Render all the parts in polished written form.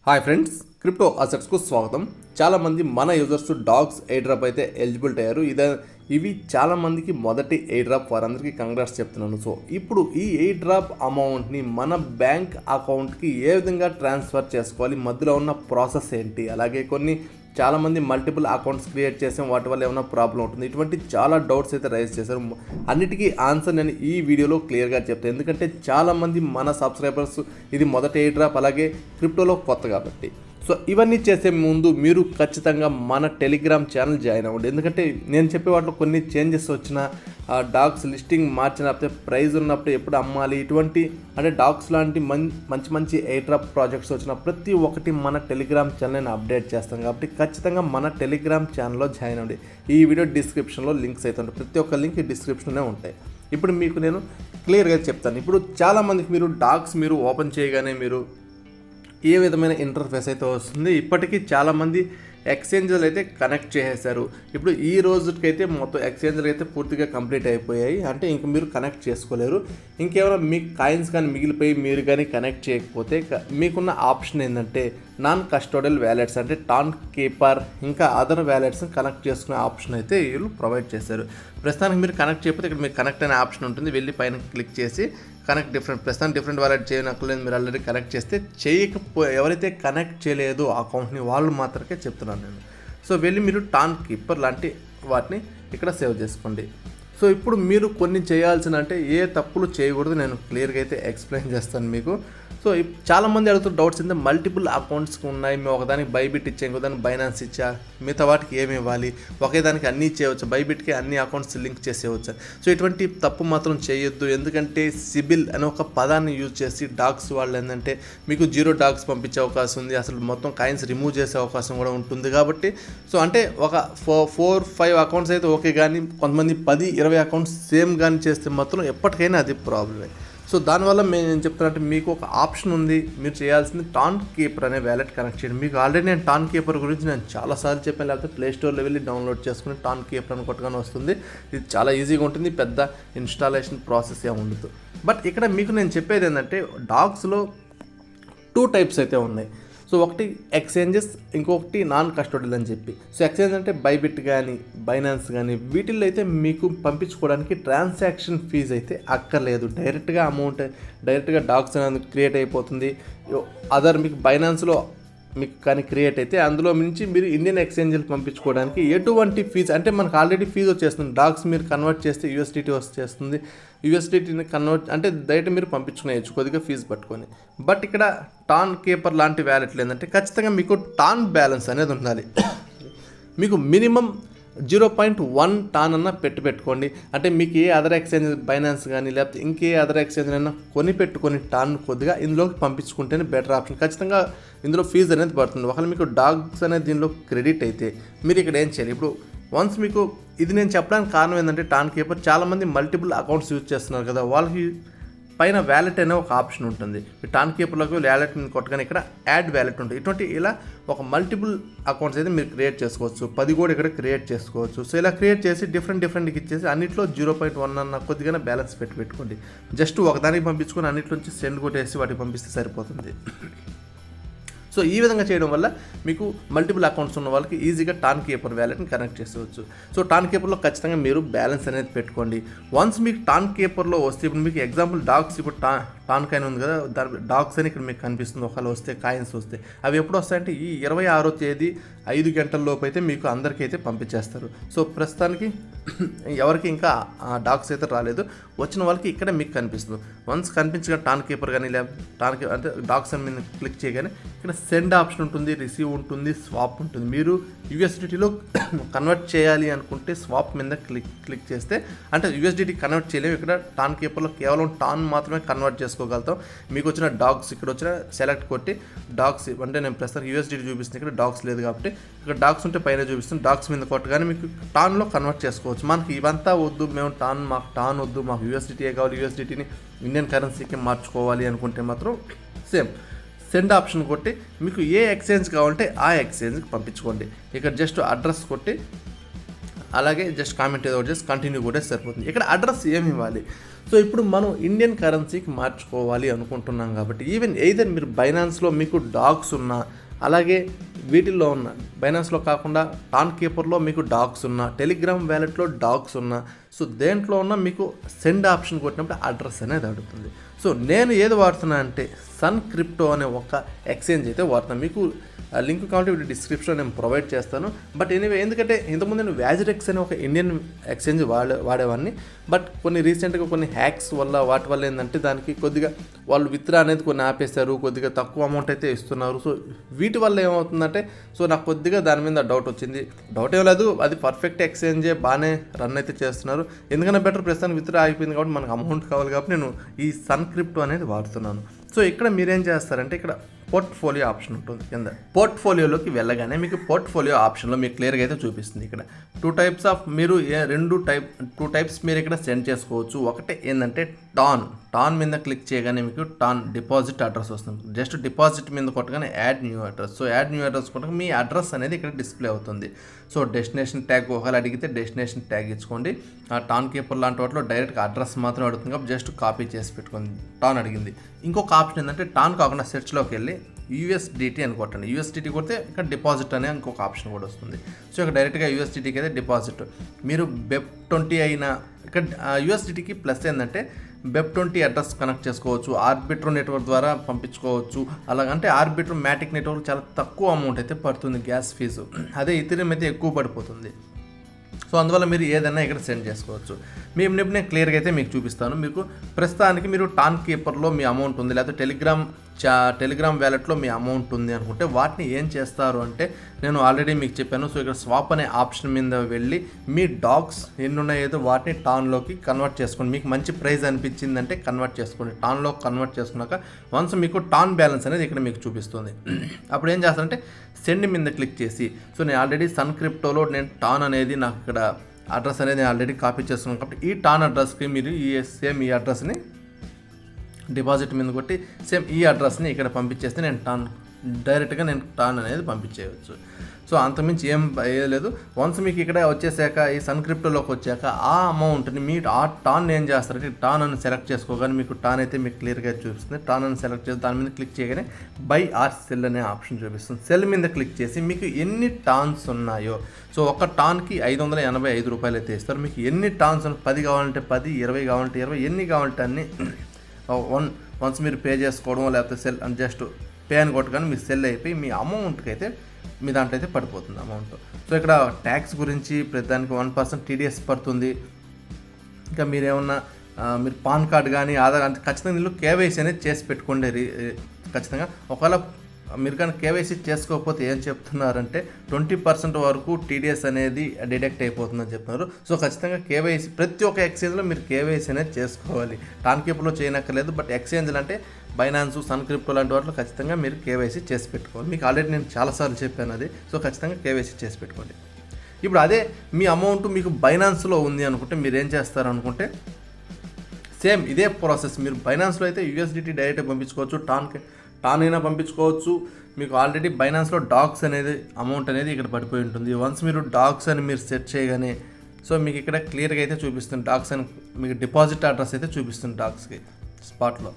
Hi friends, crypto అసెట్స్కు స్వాగతం. చాలామంది మన యూజర్స్ డాగ్స్ ఎయిర్ డ్రాప్ అయితే ఎలిజిబిలిటీ అయ్యారు. ఇవి చాలామందికి మొదటి ఎయిర్ డ్రాప్, వారందరికీ కంగ్రాట్స్ చెప్తున్నాను. సో ఇప్పుడు ఈ ఎయిర్ డ్రాప్ అమౌంట్ని మన బ్యాంక్ అకౌంట్కి ఏ విధంగా ట్రాన్స్ఫర్ చేసుకోవాలి, మధ్యలో ఉన్న ప్రాసెస్ ఏంటి, అలాగే చాలామంది మల్టిపుల్ అకౌంట్స్ క్రియేట్ చేసాం, వాటి వల్ల ఏమైనా ప్రాబ్లం ఉంటుంది, ఇటువంటి చాలా డౌట్స్ అయితే రైజ్ చేశారు. అన్నిటికీ ఆన్సర్ నేను ఈ వీడియోలో క్లియర్గా చెప్తాను. ఎందుకంటే చాలామంది మన సబ్స్క్రైబర్స్ ఇది మొదటి ఎయిర్ డ్రాప్, అలాగే క్రిప్టోలో కొత్త కాబట్టి. సో ఇవన్నీ చేసే ముందు మీరు ఖచ్చితంగా మన టెలిగ్రామ్ ఛానల్ జాయిన్ అవ్వండి. ఎందుకంటే నేను చెప్పే వాటిలో కొన్ని చేంజెస్ వచ్చిన, డాగ్స్ లిస్టింగ్ మార్చినప్పుడు, ప్రైజ్ ఉన్నప్పుడు ఎప్పుడు అమ్మాలి, ఇటువంటి అంటే డాగ్స్ లాంటి మంచి ఎయిర్ డ్రాప్ ప్రాజెక్ట్స్ వచ్చిన ప్రతి ఒక్కటి మన టెలిగ్రామ్ ఛానల్ నేను అప్డేట్ చేస్తాను. కాబట్టి ఖచ్చితంగా మన టెలిగ్రామ్ ఛానల్లో జాయిన్ అవ్వండి. ఈ వీడియో డిస్క్రిప్షన్లో లింక్స్ అయితే ఉంటాయి, ప్రతి ఒక్క లింక్ డిస్క్రిప్షన్లోనే ఉంటాయి. ఇప్పుడు మీకు నేను క్లియర్గా చెప్తాను. ఇప్పుడు చాలామందికి మీరు ఓపెన్ చేయగానే మీరు ఏ విధమైన ఇంటర్ఫేస్ అయితే వస్తుంది. ఇప్పటికీ చాలామంది ఎక్స్చేంజ్లు అయితే కనెక్ట్ చేసేసారు. ఇప్పుడు ఈ రోజుకైతే మొత్తం ఎక్స్చేంజ్లు అయితే పూర్తిగా కంప్లీట్ అయిపోయాయి. అంటే ఇంక మీరు కనెక్ట్ చేసుకోలేరు. ఇంకేమైనా మీకు కాయిన్స్ కానీ మిగిలిపోయి మీరు కానీ కనెక్ట్ చేయకపోతే మీకున్న ఆప్షన్ ఏంటంటే నాన్ కస్టోడియల్ వ్యాలెట్స్, అంటే టాన్ కీపర్ ఇంకా అదర్ వ్యాలెట్స్ కనెక్ట్ చేసుకునే ఆప్షన్ అయితే వీళ్ళు ప్రొవైడ్ చేశారు. ప్రస్తుతానికి మీరు కనెక్ట్ చేయకపోతే ఇక్కడ మీకు కనెక్ట్ అనే ఆప్షన్ ఉంటుంది. వెళ్ళి పైన క్లిక్ చేసి కనెక్ట్ ప్రస్తుతానికి డిఫరెంట్ వ్యాలెట్ చేయనక్కర్లేదు. మీరు ఆల్రెడీ కనెక్ట్ చేస్తే ఎవరైతే కనెక్ట్ చేయలేదో అకౌంట్ని వాళ్ళు మాత్రమే చెప్తున్నాను నేను. సో వెళ్ళి మీరు టాన్ కీపర్ లాంటి వాటిని ఇక్కడ సేవ్ చేసుకోండి. సో ఇప్పుడు మీరు కొన్ని చేయాల్సిన, అంటే ఏ తప్పులు చేయకూడదు నేను క్లియర్గా అయితే ఎక్స్ప్లెయిన్ చేస్తాను మీకు. సో చాలామంది అడుగుతున్న డౌట్స్ ఏంటంటే మల్టిపుల్ అకౌంట్స్ ఉన్నాయి, మేము ఒకదానికి బైబిట్ ఇచ్చా, ఇంకోదానికి బైనాన్స్ ఇచ్చా, మిగతా వాటికి ఏమి ఇవ్వాలి, ఒకే దానికి అన్నీ చేయవచ్చు, బైబిట్కి అన్ని అకౌంట్స్ లింక్ చేసేవచ్చు. సో ఇటువంటి తప్పు మాత్రం చేయొద్దు. ఎందుకంటే సిబిల్ అనే ఒక పదాన్ని యూజ్ చేసి డాగ్స్ వాళ్ళు ఏంటంటే మీకు 0 డాగ్స్ పంపించే అవకాశం ఉంది, అసలు మొత్తం కాయిన్స్ రిమూవ్ చేసే అవకాశం కూడా ఉంటుంది. కాబట్టి సో అంటే ఒక 4-5 అకౌంట్స్ అయితే ఓకే, కానీ కొంతమంది 10-20 అకౌంట్స్ సేమ్ కానీ చేస్తే మాత్రం ఎప్పటికైనా అది ప్రాబ్లమే. సో దానివల్ల నేను చెప్తానంటే మీకు ఒక ఆప్షన్ ఉంది. మీరు చేయాల్సింది టాన్ కీపర్ అనే వ్యాలెట్ కనెక్ట్ చేయండి. మీకు ఆల్రెడీ నేను టాన్ కీపర్ గురించి నేను చాలాసార్లు చెప్పాను, లేకపోతే ప్లేస్టోర్లో వెళ్ళి డౌన్లోడ్ చేసుకుని టాన్ కీపర్ అని కొట్టగానే వస్తుంది. ఇది చాలా ఈజీగా ఉంటుంది, పెద్ద ఇన్స్టాలేషన్ ప్రాసెస్ ఏమి ఉండదు. బట్ ఇక్కడ మీకు నేను చెప్పేది ఏంటంటే డాగ్స్లో 2 టైప్స్ అయితే ఉన్నాయి. సో ఒకటి ఎక్స్చేంజెస్, ఇంకొకటి నాన్ కస్టోడియల్ అని చెప్పి. సో ఎక్స్చేంజ్ అంటే బైబిట్ కానీ బైనాన్స్ కానీ వీటిల్లో అయితే మీకు పంపించుకోవడానికి ట్రాన్సాక్షన్ ఫీజు అయితే అక్కర్లేదు. డైరెక్ట్గా డాగ్స్ అనేది క్రియేట్ అయిపోతుంది. అదర్ మీకు బైనాన్స్లో మీకు కానీ క్రియేట్ అయితే అందులో నుంచి మీరు ఇండియన్ ఎక్స్చేంజ్లు పంపించుకోవడానికి ఎటువంటి ఫీజు, అంటే మనకు ఆల్రెడీ ఫీజు వచ్చేస్తుంది. డాగ్స్ మీరు కన్వర్ట్ చేస్తే యూఎస్డిటీ వచ్చేస్తుంది. యూఎస్డిటీని కన్వర్ట్ అంటే డైరెక్ట్ మీరు పంపించుకునేయచ్చు కొద్దిగా ఫీజు పట్టుకొని. బట్ ఇక్కడ టాన్ కీపర్ లాంటి వ్యాలెట్లు ఏంటంటే ఖచ్చితంగా మీకు టాన్ బ్యాలెన్స్ అనేది ఉండాలి. మీకు మినిమం 0.1 టాన్ అన్న పెట్టుకోండి. అంటే మీకు ఏ అదర్ ఎక్స్చేంజ్ బైనాన్స్ కానీ లేకపోతే ఇంకే అదర్ ఎక్స్చేంజ్ అయినా పెట్టుకొని టాన్ కొద్దిగా ఇందులోకి పంపించుకుంటేనే బెటర్ ఆప్షన్. ఖచ్చితంగా ఇందులో ఫీజు అనేది పడుతుంది. ఒకవేళ మీకు డాగ్స్ అనేది దీనిలో క్రెడిట్ అయితే మీరు ఇక్కడ ఏం చేయాలి, ఇప్పుడు వన్స్ మీకు ఇది నేను చెప్పడానికి కారణం ఏంటంటే టాన్ కీపర్ చాలామంది మల్టిపుల్ అకౌంట్స్ యూజ్ చేస్తున్నారు కదా, వాళ్ళకి పైన వ్యాలెట్ అనే ఒక ఆప్షన్ ఉంటుంది. ఈ టాన్ కీపర్లోకి వ్యాలెట్ కొట్టగానే ఇక్కడ యాడ్ వ్యాలెట్ ఉంటుంది. ఇటువంటి ఇలా ఒక మల్టిపుల్ అకౌంట్స్ అయితే మీరు క్రియేట్ చేసుకోవచ్చు. 10 కూడా ఇక్కడ క్రియేట్ చేసుకోవచ్చు. సో ఇలా క్రియేట్ చేసి డిఫరెంట్కి ఇచ్చేసి అన్నింటిలో 0.1 అన్న కొద్దిగానే బ్యాలెన్స్ పెట్టుకోండి. జస్ట్ ఒకదానికి పంపించుకొని అన్నింటిలోంచి సెండ్ కొట్టేసి వాటికి పంపిస్తే సరిపోతుంది. సో ఈ విధంగా చేయడం వల్ల మీకు మల్టిపుల్ అకౌంట్స్ ఉన్న వాళ్ళకి ఈజీగా టాన్ కీపర్ వ్యాలెట్ని కనెక్ట్ చేసుకోవచ్చు. సో టాన్ కీపర్లో ఖచ్చితంగా మీరు బ్యాలెన్స్ అనేది పెట్టుకోండి. వన్స్ మీకు టాన్ కీపర్లో వస్తే, ఇప్పుడు మీకు ఎగ్జాంపుల్ డాగ్స్, ఇప్పుడు టాన్ కాయిన్ ఉంది కదా, దాని డాగ్స్ అని ఇక్కడ మీకు కనిపిస్తుంది. ఒకవేళ వస్తే కాయిన్స్ వస్తే అవి ఎప్పుడు వస్తాయంటే ఈ 26వ తేదీ 5 గంటల లోపు అయితే మీకు అందరికీ అయితే పంపించేస్తారు. సో ప్రస్తుతానికి ఎవరికి ఇంకా డాగ్స్ అయితే రాలేదు, వచ్చిన వాళ్ళకి ఇక్కడ మీకు కనిపిస్తుంది. వన్స్ కనిపించగా టాన్ కీపర్ కానీ లేదా అంటే డాగ్స్ అని మీరు క్లిక్ చేయగానే ఇక్కడ సెండ్ ఆప్షన్ ఉంటుంది, రిసీవ్ ఉంటుంది, స్వాప్ ఉంటుంది. మీరు యూఎస్డిటీలో కన్వర్ట్ చేయాలి అనుకుంటే స్వాప్ మీద క్లిక్ చేస్తే, అంటే యూఎస్డిటీ కన్వర్ట్ చేయలేము. ఇక్కడ టాన్ కీపర్లో కేవలం టాన్ మాత్రమే కన్వర్ట్ చేసుకోగలుగుతాం. మీకు వచ్చిన డాగ్స్ ఇక్కడ వచ్చిన సెలెక్ట్ కొట్టి డాగ్స్, అంటే నేను ప్రస్తుతం యూఎస్డిటీ చూపిస్తుంది, ఇక్కడ డాగ్స్ లేదు కాబట్టి ఇక్కడ డాగ్స్ ఉంటే పైన చూపిస్తుంది. డాగ్స్ మీద కొట్టగానే మీకు టాన్లో కన్వర్ట్ చేసుకోవచ్చు. మనకి ఇవంతా వద్దు, మాకు టాన్ వద్దు, మాకు యూఎస్డిటీయే కావాలి, యూఎస్డిటీని ఇండియన్ కరెన్సీకి మార్చుకోవాలి అనుకుంటే మాత్రం సేమ్ సెండ్ ఆప్షన్ కొట్టి మీకు ఏ ఎక్స్చేంజ్ కావాలంటే ఆ ఎక్స్చేంజ్కి పంపించుకోండి. ఇక్కడ జస్ట్ అడ్రస్ కొట్టి అలాగే జస్ట్ కామెంట్ ఏదో ఒకటి చేసి కంటిన్యూ కూడా సరిపోతుంది. ఇక్కడ అడ్రస్ ఏమి ఇవ్వాలి? సో ఇప్పుడు మనం ఇండియన్ కరెన్సీకి మార్చుకోవాలి అనుకుంటున్నాం కాబట్టి ఈవెన్ ఎయిదర్ మీరు బైనాన్స్లో మీకు డాగ్స్ ఉన్నా, అలాగే వీటిల్లో ఉన్న బైనాన్స్లో కాకుండా టాన్ కీపర్లో మీకు డాగ్స్ ఉన్నా, టెలిగ్రామ్ వ్యాలెట్లో డాగ్స్ ఉన్నా, సో దేంట్లో ఉన్న మీకు సెండ్ ఆప్షన్ కొట్టినప్పుడు అడ్రస్ అనేది అడుగుతుంది. సో నేను ఏది వాడుతున్నా అంటే సన్ క్రిప్టో అనే ఒక ఎక్స్చేంజ్ అయితే వాడుతున్నాను. మీకు లింక్ కావాలంటే వీటి డిస్క్రిప్షన్లో నేను ప్రొవైడ్ చేస్తాను. బట్ ఎనీవే, ఎందుకంటే ఇంతకుముందు నేను వ్యాజిరెక్స్ అనే ఒక ఇండియన్ ఎక్స్చేంజ్ వాడేవాడిని. బట్ కొన్ని రీసెంట్గా కొన్ని హ్యాక్స్ వల్ల వాటి వల్ల ఏంటంటే దానికి కొద్దిగా వాళ్ళు విత్డ్రా అనేది కొన్ని ఆపేశారు, కొద్దిగా తక్కువ అమౌంట్ అయితే ఇస్తున్నారు. సో వీటి వల్ల ఏమవుతుందంటే సో నాకు కొద్దిగా దాని మీద డౌట్ వచ్చింది. డౌట్ ఏం లేదు, అది పర్ఫెక్ట్ ఎక్స్చేంజే, బాగానే రన్ అయితే చేస్తున్నారు. ఎందుకన్నా బెటర్, ప్రస్తుతానికి విత్డ్రా అయిపోయింది కాబట్టి మనకు అమౌంట్ కావాలి కాబట్టి నేను ఈ సన్ క్రిప్టో అనేది వాడుతున్నాను. సో ఇక్కడ మీరేం చేస్తారంటే ఇక్కడ పోర్ట్ఫోలియో ఆప్షన్ ఉంటుంది. కింద పోర్ట్ఫోలియోలోకి వెళ్ళగానే మీకు పోర్ట్ఫోలియో ఆప్షన్లో మీకు క్లియర్గా అయితే చూపిస్తుంది. ఇక్కడ టూ టైప్స్ మీరు ఇక్కడ సెండ్ చేసుకోవచ్చు. ఒకటి ఏంటంటే టాన్ మీద క్లిక్ చేయగానే మీకు టాన్ డిపాజిట్ అడ్రస్ వస్తుంది. జస్ట్ డిపాజిట్ మీద కొట్టగానే add new address. So add new address కొట్టగా మీ అడ్రస్ అనేది ఇక్కడ డిస్ప్లే అవుతుంది. సో డెస్టినేషన్ ట్యాగ్ ఒకవేళ అడిగితే డెస్టినేషన్ ట్యాగ్ ఇచ్చుకోండి. ఆ టాన్ కీపర్ లాంటి వాటిలో డైరెక్ట్గా అడ్రస్ మాత్రం అడుగుతుంది కాబట్టి జస్ట్ కాపీ చేసి పెట్టుకోండి. టాన్ అడిగింది. ఇంకొక ఆప్షన్ ఏంటంటే టాన్ కాకుండా సెర్చ్లోకి వెళ్ళి USDT అని కొట్టండి. USDT కొడితే ఇక్కడ డిపాజిట్ అనే ఇంకొక ఆప్షన్ కూడా వస్తుంది. సో ఇక్కడ డైరెక్ట్గా USDTకి అయితే డిపాజిట్. మీరు BEP20 అయినా ఇక్కడ USDTకి ప్లస్ ఏంటంటే BEP20 అడ్రస్ కనెక్ట్ చేసుకోవచ్చు, ఆర్బిట్రో నెట్వర్క్ ద్వారా పంపించుకోవచ్చు. అలాగంటే ఆర్బిట్రో మ్యాటిక్ నెట్వర్క్ చాలా తక్కువ అమౌంట్ అయితే పడుతుంది గ్యాస్ ఫీజు. అదే ఇథెరియం అయితే ఎక్కువ పడిపోతుంది. సో అందువల్ల మీరు ఏదైనా ఇక్కడ సెండ్ చేసుకోవచ్చు. నేను క్లియర్గా అయితే మీకు చూపిస్తాను. మీకు ప్రస్తుతానికి మీరు టాన్ కీపర్లో మీ అమౌంట్ ఉంది, లేకపోతే టెలిగ్రామ్ వ్యాలెట్లో మీ అమౌంట్ ఉంది అనుకుంటే వాటిని ఏం చేస్తారు అంటే నేను ఆల్రెడీ మీకు చెప్పాను. సో ఇక్కడ స్వాప్ అనే ఆప్షన్ మీద వెళ్ళి మీ డాగ్స్ ఎన్ని ఉన్నాయో వాటిని టాన్లోకి కన్వర్ట్ చేసుకోండి. మీకు మంచి ప్రైస్ అనిపించిందంటే కన్వర్ట్ చేసుకోండి. టాన్లో కన్వర్ట్ చేసుకున్నాక వన్స్ మీకు టాన్ బ్యాలెన్స్ అనేది ఇక్కడ మీకు చూపిస్తుంది. అప్పుడు ఏం చేస్తారంటే సెండ్ మీద క్లిక్ చేసి, సో నేను ఆల్రెడీ సన్ క్రిప్టోలో నేను టాన్ అనేది నాకు ఇక్కడ అడ్రస్ అనేది ఆల్రెడీ కాపీ చేస్తున్నాను కాబట్టి ఈ టాన్ అడ్రస్కి మీరు సేమ్ ఈ అడ్రస్ని డిపాజిట్ మీద కొట్టి సేమ్ ఈ అడ్రస్ని ఇక్కడ పంపించేస్తే నేను డైరెక్ట్గా టాన్ అనేది పంపించేయవచ్చు. సో అంతకుమించి ఏం లేదు. వన్స్ మీకు ఇక్కడ వచ్చేసాక ఈ సన్ క్రిప్టోలోకి వచ్చాక ఆ అమౌంట్ని మీరు ఆ టాన్ ఏం చేస్తారంటే టాన్ అని సెలెక్ట్ చేసుకోగానే మీకు టాన్ అయితే మీకు క్లియర్గా చూపిస్తుంది. టాన్ అని సెలెక్ట్ చేసి దాని మీద క్లిక్ చేయగానే బై ఆర్ సెల్ అనే ఆప్షన్ చూపిస్తుంది. సెల్ మీద క్లిక్ చేసి మీకు ఎన్ని టాన్స్ ఉన్నాయో, సో ఒక టాన్కి 585 రూపాయలు అయితే ఇస్తారు. మీకు ఎన్ని టాన్స్ 10 కావాలంటే 10, 20 కావాలంటే 20, ఎన్ని కావాలంటే అన్ని వన్స్ మీరు పే చేసుకోవడం లేకపోతే సెల్ అని జస్ట్ పే అని కొట్టగానే మీ సెల్ అయిపోయి మీ అమౌంట్కి అయితే మీ దాంట్లో అయితే పడిపోతుంది అమౌంట్. సో ఇక్కడ ట్యాక్స్ గురించి ప్రతిదానికి 1% TDS పడుతుంది. ఇంకా మీరేమన్నా మీరు పాన్ కార్డ్ కానీ ఆధార్ అంటే ఖచ్చితంగా ఇందులో KYC అనేది చేసి పెట్టుకోండి ఖచ్చితంగా. ఒకవేళ మీరు కానీ KYC చేసుకోకపోతే ఏం చెప్తున్నారంటే 20% వరకు TDS అనేది డిడక్ట్ అయిపోతుందని చెప్తున్నారు. సో ఖచ్చితంగా KYC ప్రతి ఒక్క ఎక్స్చేంజ్లో మీరు KYC అనేది చేసుకోవాలి. టాన్ కీపర్లో చేయనక్కర్లేదు, బట్ ఎక్స్చేంజ్లు అంటే బైనాన్స్, సన్ క్రిప్టో లాంటి వాటిలో ఖచ్చితంగా మీరు KYC చేసి పెట్టుకోవాలి. మీకు ఆల్రెడీ నేను చాలాసార్లు చెప్పాను అది. సో ఖచ్చితంగా KYC చేసి పెట్టుకోండి. ఇప్పుడు అదే మీ అమౌంట్ మీకు బైనాన్స్లో ఉంది అనుకుంటే మీరు ఏం చేస్తారు అనుకుంటే సేమ్ ఇదే ప్రాసెస్. మీరు బైనాన్స్లో అయితే USDT డైరెక్ట్గా పంపించుకోవచ్చు, టాన్ అయినా పంపించుకోవచ్చు. మీకు ఆల్రెడీ బైనాన్స్లో డాగ్స్ అనేది అమౌంట్ అనేది ఇక్కడ పడిపోయి ఉంటుంది. వన్స్ మీరు డాగ్స్ అని మీరు సెట్ చేయగానే సో మీకు ఇక్కడ క్లియర్గా అయితే చూపిస్తుంది. డాగ్స్ అని మీకు డిపాజిట్ అడ్రస్ అయితే చూపిస్తుంది డాగ్స్కి స్పాట్లో.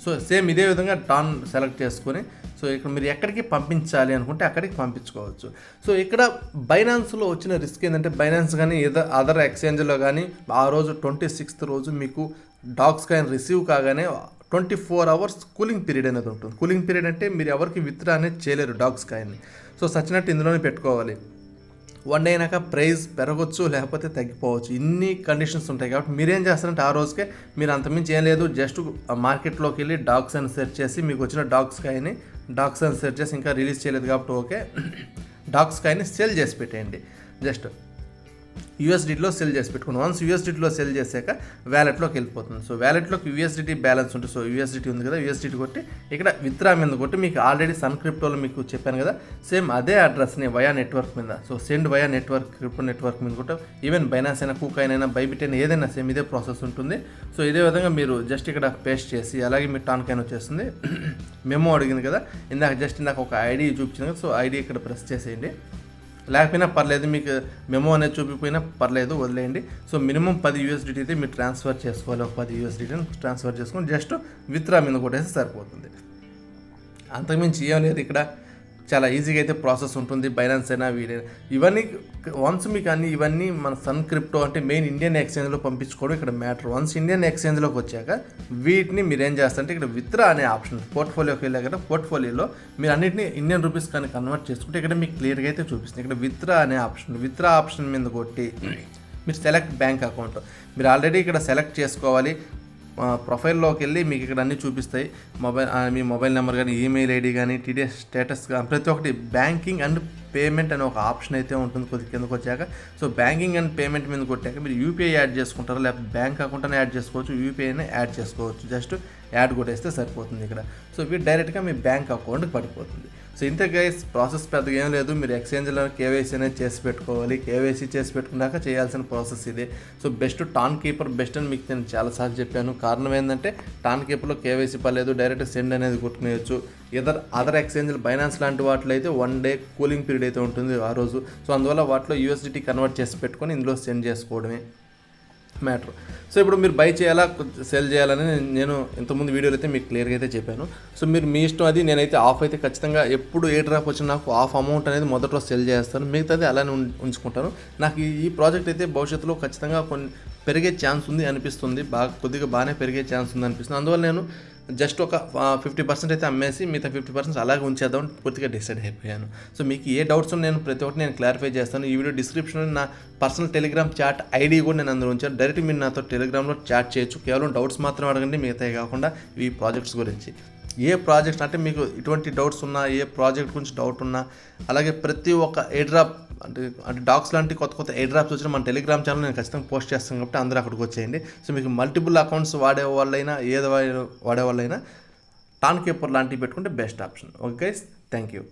సో సేమ్ ఇదే విధంగా టాన్ సెలెక్ట్ చేసుకొని సో ఇక్కడ మీరు ఎక్కడికి పంపించాలి అనుకుంటే అక్కడికి పంపించుకోవచ్చు. సో ఇక్కడ బైనాన్స్లో వచ్చిన రిస్క్ ఏంటంటే బైనాన్స్ కానీ అదర్ ఎక్స్చేంజ్లో కానీ ఆ రోజు 26th రోజు మీకు డాగ్స్ కానీ రిసీవ్ కాగానే 24 hours కూలింగ్ పీరియడ్ అనేది ఉంటుంది. కూలింగ్ పీరియడ్ అంటే మీరు ఎవరికి విత్డ్రా అనేది చేయలేరు డాగ్స్ కాయని. సో సచ్చినట్టు ఇందులోనే పెట్టుకోవాలి. 1 day అయినాక ప్రైస్ పెరగవచ్చు లేకపోతే తగ్గిపోవచ్చు, ఇన్ని కండిషన్స్ ఉంటాయి. కాబట్టి మీరేం చేస్తారంటే ఆ రోజుకే మీరు అంతమించి ఏం లేదు, జస్ట్ మార్కెట్లోకి వెళ్ళి డాగ్స్ అని సెర్చ్ చేసి మీకు వచ్చిన డాగ్స్ కాయని సెర్చ్ చేసి ఇంకా రిలీజ్ చేయలేదు కాబట్టి ఓకే డాగ్స్ కాయని సెల్ చేసి పెట్టేయండి. జస్ట్ USDTలో సెల్ చేసి పెట్టుకుని వన్స్ USDTలో సెల్ చేశాక వ్యాలెట్లోకి వెళ్ళిపోతుంది. సో వ్యాలెట్లోకి USDT బ్యాలెన్స్ ఉంటుంది. సో USDT ఉంది కదా, USDT కొట్టి ఇక్కడ విత్డ్రా మీద కొట్టి మీకు ఆల్రెడీ సన్ క్రిప్టోలో మీకు చెప్పాను కదా సేమ్ అదే అడ్రస్ని వయా నెట్వర్క్ మీద so send via network crypto network మీద కొట్టి ఈవెన్ బైనాన్స్ అయినా కూకాయిన్ అయినా బైబిట్ అయినా ఏదైనా సేమ్ ఇదే ప్రాసెస్ ఉంటుంది. సో ఇదే విధంగా మీరు జస్ట్ ఇక్కడ పేస్ట్ చేసి అలాగే మీ టాన్ కాయిన్ వచ్చేస్తుంది. మెమో అడిగింది కదా ఇందాక ఒక ID చూపించింది కదా, సో ID ఇక్కడ ప్రెస్ చేసేయండి. లేకపోయినా పర్లేదు, మీకు మెమో అనేది చూపిపోయినా పర్లేదు, వదిలేయండి. సో మినిమం 10 USDT అయితే మీరు ట్రాన్స్ఫర్ చేసుకోవాలి. ఒక 10 USDTని ట్రాన్స్ఫర్ చేసుకొని జస్ట్ విత్డ్రా మీద కొట్టేస్తే సరిపోతుంది. అంతకుమించి ఏం లేదు. ఇక్కడ చాలా ఈజీగా అయితే ప్రాసెస్ ఉంటుంది. బైనాన్స్ అయినా వీడైనా ఇవన్నీ వన్స్ మీకు ఇవన్నీ మన సన్ క్రిప్టో అంటే మెయిన్ ఇండియన్ ఎక్స్చేంజ్లో పంపించుకోవడం ఇక్కడ మ్యాటర్. వన్స్ ఇండియన్ ఎక్స్చేంజ్లోకి వచ్చాక వీటిని మీరు ఏం చేస్తారంటే ఇక్కడ విత్డ్రా అనే ఆప్షన్ పోర్ట్ఫోలియోకి వెళ్ళాక కదా, పోర్ట్ఫోలియోలో మీరు అన్నింటినీ ఇండియన్ రూపీస్ కానీ కన్వర్ట్ చేసుకుంటే ఇక్కడ మీకు క్లియర్గా అయితే చూపిస్తుంది. ఇక్కడ విత్డ్రా అనే ఆప్షన్, విత్డ్రా ఆప్షన్ మీద కొట్టి మీరు సెలెక్ట్ బ్యాంక్ అకౌంట్ మీరు ఆల్రెడీ ఇక్కడ సెలెక్ట్ చేసుకోవాలి. ప్రొఫైల్లోకి వెళ్ళి మీకు ఇక్కడ అన్నీ చూపిస్తాయి. మీ మొబైల్ నెంబర్ కానీ, ఈమెయిల్ ఐడి కానీ, టీడీఎస్ స్టేటస్ కానీ ప్రతి ఒక్కటి బ్యాంకింగ్ అండ్ పేమెంట్ అనే ఒక ఆప్షన్ అయితే ఉంటుంది కొద్ది కిందకు వచ్చాక. సో బ్యాంకింగ్ అండ్ పేమెంట్ మీద కొట్టాక మీరు యూపీఐ యాడ్ చేసుకుంటారు, లేకపోతే బ్యాంక్ అకౌంట్ అని యాడ్ చేసుకోవచ్చు, యూపీఐని యాడ్ చేసుకోవచ్చు. జస్ట్ యాడ్ కొట్టేస్తే సరిపోతుంది ఇక్కడ. సో ఇవి డైరెక్ట్గా మీ బ్యాంక్ అకౌంట్కి పడిపోతుంది. సో ఇంతే గైస్, ప్రాసెస్ పెద్దగా ఏం లేదు. మీరు ఎక్స్చేంజ్లో కేవైసీ అనేది చేసి పెట్టుకోవాలి. కేవైసీ చేసి పెట్టుకున్నాక చేయాల్సిన ప్రాసెస్ ఇదే. So best tan keeper best అని మీకు నేను చాలాసార్లు చెప్పాను. కారణం ఏంటంటే టాన్ కీపర్లో కేవైసీ పర్లేదు, డైరెక్ట్ సెండ్ అనేది కొట్టుకునేయచ్చు. అదర్ ఎక్స్చేంజ్లు బైనాన్స్ లాంటి వాటిలో అయితే 1 day కూలింగ్ పీరియడ్ అయితే ఉంటుంది ఆ రోజు. సో అందువల్ల వాటిలో USDT కన్వర్ట్ చేసి పెట్టుకొని ఇందులో సెండ్ చేసుకోవడమే మ్యాటర్. సో ఇప్పుడు మీరు బై చేయాలా సెల్ చేయాలని నేను ఇంతకుముందు వీడియోలో అయితే మీకు క్లియర్గా అయితే చెప్పాను. సో మీరు మీ ఇష్టం అది. నేనైతే ఆఫ్ అయితే ఖచ్చితంగా ఎప్పుడు ఏ డ్రాప్ వచ్చినా నాకు ఆఫ్ అమౌంట్ అనేది మొదట్లో సెల్ చేస్తాను, మిగతాది అలానే ఉంచుకుంటాను. నాకు ఈ ప్రాజెక్ట్ అయితే భవిష్యత్తులో ఖచ్చితంగా కొన్ని పెరిగే ఛాన్స్ ఉంది అనిపిస్తుంది, కొద్దిగా బాగానే పెరిగే ఛాన్స్ ఉంది అనిపిస్తుంది. అందువల్ల నేను జస్ట్ ఒక 50% అయితే అమ్మేసి మిగతా 50% అలాగే ఉంచేద్దామని పూర్తిగా డిసైడ్ అయిపోయాను. సో మీకు ఏ డౌట్స్ నేను ప్రతి ఒక్కటి నేను క్లారిఫై చేస్తాను. ఈ వీడియో డిస్క్రిప్షన్లో నా పర్సనల్ టెలిగ్రామ్ చాట్ ఐడి కూడా నేను అందరూ ఉంచాను. డైరెక్ట్ మీరు నాతో టెలిగ్రామ్లో చాట్ చేయొచ్చు. కేవలం డౌట్స్ మాత్రం అడగండి, మిగతాయి కాకుండా ఈ ప్రాజెక్ట్స్ గురించి. ఏ ప్రాజెక్ట్ అంటే మీకు ఇటువంటి డౌట్స్ ఉన్నా, ఏ ప్రాజెక్ట్ గురించి డౌట్ ఉన్నా, అలాగే ప్రతి ఒక్క ఎయిర్డ్రాప్ అంటే డాక్స్ లాంటి కొత్త ఎయిర్డ్రాప్స్ వచ్చిన మన టెలిగ్రామ్ ఛానల్ నేను ఖచ్చితంగా పోస్ట్ చేస్తాను కాబట్టి అందరూ అక్కడికి వచ్చేయండి. సో మీకు మల్టిపుల్ అకౌంట్స్ వాడే వాళ్ళైనా వాడే వాళ్ళైనా టాన్ కీపర్ లాంటివి పెట్టుకుంటే best option. Okay guys, thank you.